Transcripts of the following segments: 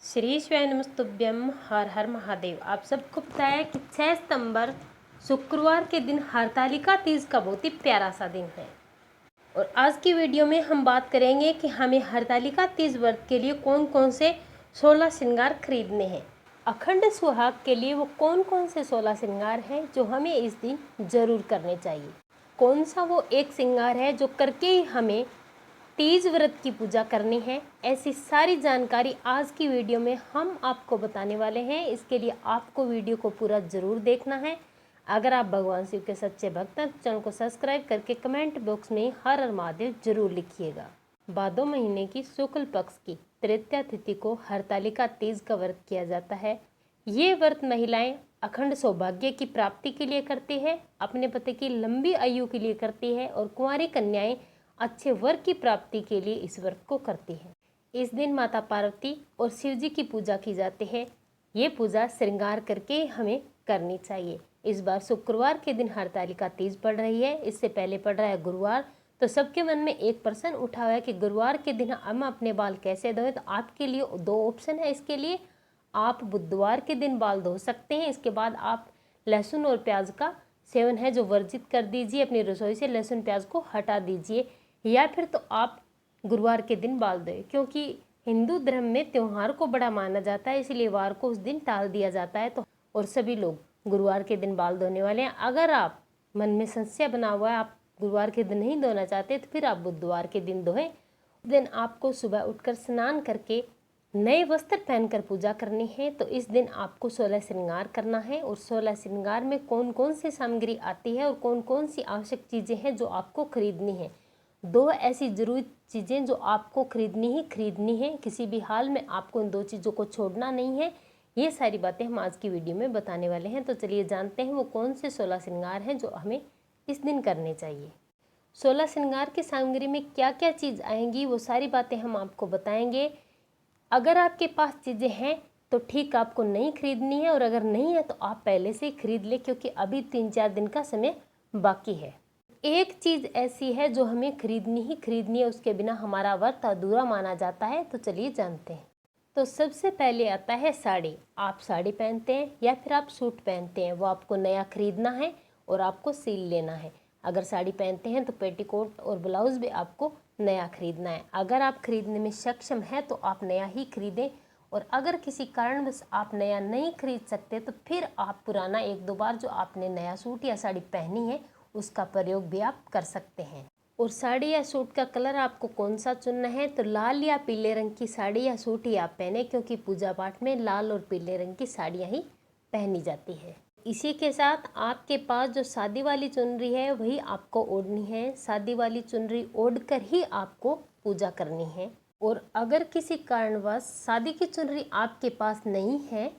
श्री स्वयं हर हर महादेव। आप सबको पता है कि 6 सितंबर शुक्रवार के दिन हरतालिका तीज का बहुत ही प्यारा सा दिन है। और आज की वीडियो में हम बात करेंगे कि हमें हरतालिका तीज व्रत के लिए कौन कौन से 16 श्रृंगार खरीदने हैं। अखंड सुहाग के लिए वो कौन कौन से 16 श्रृंगार हैं जो हमें इस दिन जरूर करने चाहिए। कौन सा वो एक श्रृंगार है जो करके ही हमें तीज व्रत की पूजा करनी है। ऐसी सारी जानकारी आज की वीडियो में हम आपको बताने वाले हैं। इसके लिए आपको वीडियो को पूरा जरूर देखना है। अगर आप भगवान शिव के सच्चे भक्त हैं तो चैनल को सब्सक्राइब करके कमेंट बॉक्स में हर हर महादेव जरूर लिखिएगा। भादो महीने की शुक्ल पक्ष की तृतीया तिथि को हरतालिका तीज का व्रत किया जाता है। ये व्रत महिलाएं अखंड सौभाग्य की प्राप्ति के लिए करती है, अपने पति की लंबी आयु के लिए करती है और कुंवारी कन्याएं अच्छे वर की प्राप्ति के लिए इस व्रत को करती है। इस दिन माता पार्वती और शिव जी की पूजा की जाती है। ये पूजा श्रृंगार करके हमें करनी चाहिए। इस बार शुक्रवार के दिन हरतालिका तीज पड़ रही है, इससे पहले पड़ रहा है गुरुवार। तो सबके मन में एक प्रश्न उठा हुआ है कि गुरुवार के दिन हम अपने बाल कैसे धोएं। तो आपके लिए 2 ऑप्शन है। इसके लिए आप बुधवार के दिन बाल धो सकते हैं। इसके बाद आप लहसुन और प्याज का सेवन है जो वर्जित कर दीजिए, अपनी रसोई से लहसुन प्याज को हटा दीजिए। या फिर तो आप गुरुवार के दिन बाल धोएं, क्योंकि हिंदू धर्म में त्योहार को बड़ा माना जाता है, इसलिए वार को उस दिन टाल दिया जाता है। तो और सभी लोग गुरुवार के दिन बाल धोने वाले हैं। अगर आप मन में संशय बना हुआ है, आप गुरुवार के दिन नहीं धोना चाहते, तो फिर आप बुधवार के दिन धोएं। उस दिन आपको सुबह उठकर स्नान करके नए वस्त्र पहनकर पूजा करनी है। तो इस दिन आपको 16 श्रृंगार करना है। और 16 श्रृंगार में कौन कौन सी सामग्री आती है और कौन कौन सी आवश्यक चीज़ें हैं जो आपको खरीदनी है। 2 ऐसी जरूरी चीज़ें जो आपको खरीदनी है। किसी भी हाल में आपको इन 2 चीज़ों को छोड़ना नहीं है। ये सारी बातें हम आज की वीडियो में बताने वाले हैं। तो चलिए जानते हैं वो कौन से 16 श्रृंगार हैं जो हमें इस दिन करने चाहिए। 16 श्रृंगार की सामग्री में क्या क्या चीज़ आएंगी वो सारी बातें हम आपको बताएंगे। अगर आपके पास चीज़ें हैं तो ठीक, आपको नहीं खरीदनी है, और अगर नहीं है तो आप पहले से ही खरीद ले, क्योंकि अभी 3-4 दिन का समय बाकी है। एक चीज़ ऐसी है जो हमें खरीदनी है, उसके बिना हमारा व्रत अधूरा माना जाता है। तो चलिए जानते हैं। तो सबसे पहले आता है साड़ी। आप साड़ी पहनते हैं या फिर आप सूट पहनते हैं, वो आपको नया खरीदना है और आपको सील लेना है। अगर साड़ी पहनते हैं तो पेटीकोट और ब्लाउज भी आपको नया खरीदना है। अगर आप खरीदने में सक्षम हैं तो आप नया ही खरीदें, और अगर किसी कारणवश आप नया नहीं खरीद सकते तो फिर आप पुराना 1-2 बार जो आपने नया सूट या साड़ी पहनी है उसका प्रयोग भी आप कर सकते हैं। और साड़ी या सूट का कलर आपको कौन सा चुनना है, तो लाल या पीले रंग की साड़ी या सूट ही आप पहने, क्योंकि पूजा पाठ में लाल और पीले रंग की साड़ियाँ ही पहनी जाती है। इसी के साथ आपके पास जो शादी वाली चुनरी है वही आपको ओढ़नी है। शादी वाली चुनरी ओढ़ कर ही आपको पूजा करनी है। और अगर किसी कारणवश शादी की चुनरी आपके पास नहीं है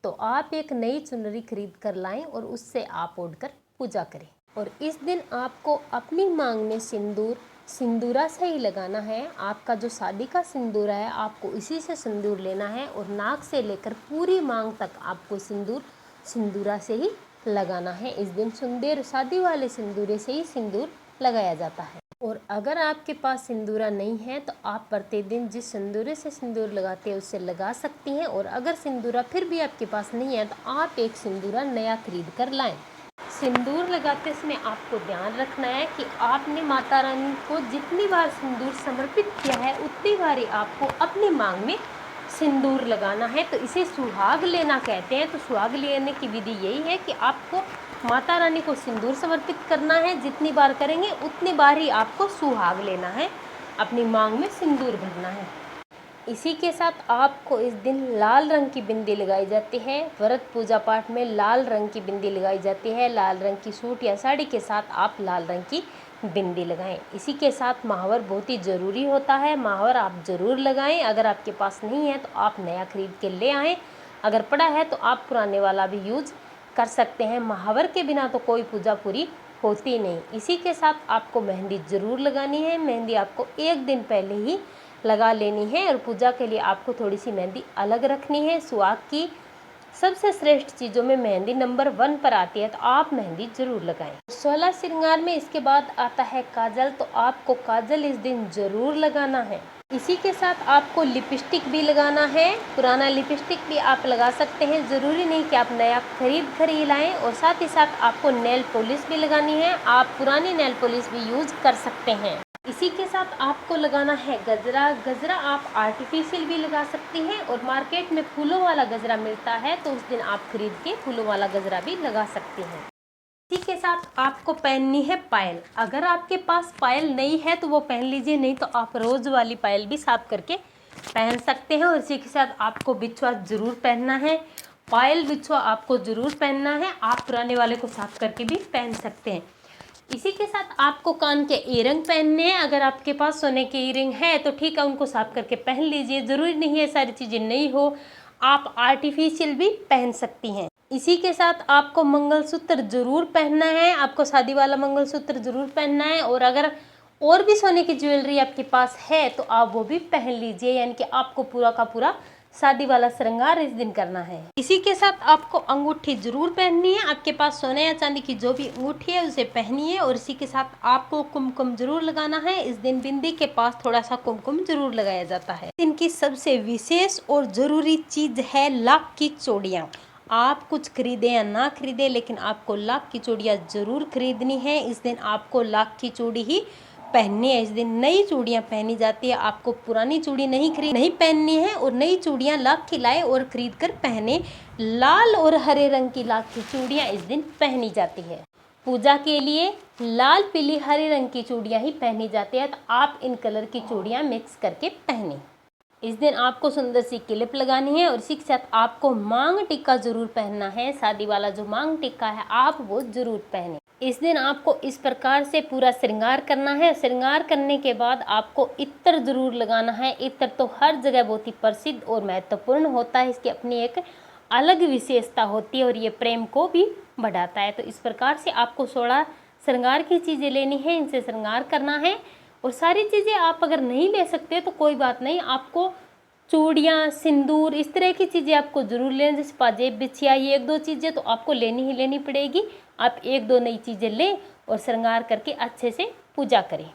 तो आप एक नई चुनरी खरीद कर लाएं और उससे आप ओढ़कर पूजा करें। और इस दिन आपको अपनी मांग में सिंदूरा से ही लगाना है। आपका जो शादी का सिंदूरा है आपको इसी से सिंदूर लेना है, और नाक से लेकर पूरी मांग तक आपको सिंदूरा से ही लगाना है। इस दिन शादी वाले सिंदूरे से ही सिंदूर लगाया जाता है। और अगर आपके पास सिंदूरा नहीं है तो आप प्रतिदिन जिस सिंदूरे से सिंदूर लगाते हैं उससे लगा सकती हैं। और अगर सिंदूरा फिर भी आपके पास नहीं है तो आप एक सिंदूरा नया खरीद कर लाएं। सिंदूर लगाते समय आपको ध्यान रखना है कि आपने माता रानी को जितनी बार सिंदूर समर्पित किया है उतनी बार ही आपको अपनी मांग में सिंदूर लगाना है। तो इसे सुहाग लेना कहते हैं। तो सुहाग लेने की विधि यही है कि आपको माता रानी को सिंदूर समर्पित करना है। जितनी बार करेंगे उतनी बार ही आपको सुहाग लेना है, अपनी मांग में सिंदूर भरना है। इसी के साथ आपको इस दिन लाल रंग की बिंदी लगाई जाती है। व्रत पूजा पाठ में लाल रंग की बिंदी लगाई जाती है। लाल रंग की सूट या साड़ी के साथ आप लाल रंग की बिंदी लगाएं। इसी के साथ महावर बहुत ही ज़रूरी होता है। महावर आप ज़रूर लगाएं। अगर आपके पास नहीं है तो आप नया खरीद के ले आएँ। अगर पड़ा है तो आप पुराने वाला भी यूज कर सकते हैं। महावर के बिना तो कोई पूजा पूरी होती नहीं। इसी के साथ आपको मेहंदी ज़रूर लगानी है। मेहंदी आपको 1 दिन पहले ही लगा लेनी है, और पूजा के लिए आपको थोड़ी सी मेहंदी अलग रखनी है। सुहाग की सबसे श्रेष्ठ चीज़ों में मेहंदी नंबर 1 पर आती है, तो आप मेहंदी जरूर लगाएं। 16 श्रृंगार में इसके बाद आता है काजल। तो आपको काजल इस दिन जरूर लगाना है। इसी के साथ आपको लिपस्टिक भी लगाना है। पुराना लिपस्टिक भी आप लगा सकते हैं, ज़रूरी नहीं कि आप नया खरीद कर ही लाएँ। और साथ ही साथ आपको नेल पॉलिश भी लगानी है, आप पुरानी नेल पॉलिश भी यूज़ कर सकते हैं। इसी के साथ आपको लगाना है गजरा। गजरा आप आर्टिफिशियल भी लगा सकती हैं और मार्केट में फूलों वाला गजरा मिलता है, तो उस दिन आप खरीद के फूलों वाला गजरा भी लगा सकती हैं। इसी के साथ आपको पहननी है पायल। अगर आपके पास पायल नहीं है तो वो पहन लीजिए, नहीं तो आप रोज़ वाली पायल भी साफ करके पहन सकते हैं। और इसी के साथ आपको बिछुआ ज़रूर पहनना है, पायल बिछुआ आपको ज़रूर पहनना है। आप पुराने वाले को साफ करके भी पहन सकते हैं। इसी के साथ आपको कान के ईयरिंग पहनने हैं। अगर आपके पास सोने के ईयरिंग है तो ठीक है, उनको साफ करके पहन लीजिए, ज़रूरी नहीं है सारी चीज़ें नहीं हो, आप आर्टिफिशियल भी पहन सकती हैं। इसी के साथ आपको मंगलसूत्र ज़रूर पहनना है, आपको शादी वाला मंगलसूत्र ज़रूर पहनना है। और अगर और भी सोने की ज्वेलरी आपके पास है तो आप वो भी पहन लीजिए, यानी कि आपको पूरा का पूरा शादी वाला श्रृंगार इस दिन करना है। इसी के साथ आपको अंगूठी जरूर पहननी है, आपके पास सोने या चांदी की जो भी अंगूठी है उसे पहनिए। और इसी के साथ आपको कुमकुम जरूर लगाना है। इस दिन बिंदी के पास थोड़ा सा कुमकुम जरूर लगाया जाता है। इनकी सबसे विशेष और जरूरी चीज है लाख की चूड़ियाँ। आप कुछ खरीदे या ना खरीदे, लेकिन आपको लाख की चूड़ियाँ जरूर खरीदनी है। इस दिन आपको लाख की चूड़ी ही पहननी है। इस दिन नई चूड़ियाँ पहनी जाती है, आपको पुरानी चूड़ी नहीं पहननी है। और नई चूड़ियाँ लाख की लाए और खरीद कर पहने। लाल और हरे रंग की लाख की चूड़ियाँ इस दिन पहनी जाती है। पूजा के लिए लाल पीली हरे रंग की चूड़ियाँ ही पहनी जाती है, तो आप इन कलर की चूड़ियाँ मिक्स करके पहने। इस दिन आपको सुंदर सी क्लिप लगानी है और इसी के साथ आपको मांग टिक्का जरूर पहनना है। शादी वाला जो मांग टिक्का है आप वो जरूर पहने। इस दिन आपको इस प्रकार से पूरा श्रृंगार करना है। श्रृंगार करने के बाद आपको इत्र जरूर लगाना है। इत्र तो हर जगह बहुत ही प्रसिद्ध और महत्वपूर्ण होता है, इसकी अपनी एक अलग विशेषता होती है और ये प्रेम को भी बढ़ाता है। तो इस प्रकार से आपको 16 श्रृंगार की चीज़ें लेनी है, इनसे श्रृंगार करना है। और सारी चीज़ें आप अगर नहीं ले सकते तो कोई बात नहीं, आपको चूड़ियाँ, सिंदूर, इस तरह की चीज़ें आपको ज़रूर लें। जैसे पाजेब, बिछिया, ये 1-2 चीज़ें तो आपको लेनी ही लेनी पड़ेगी। आप 1-2 नई चीज़ें लें और श्रृंगार करके अच्छे से पूजा करें।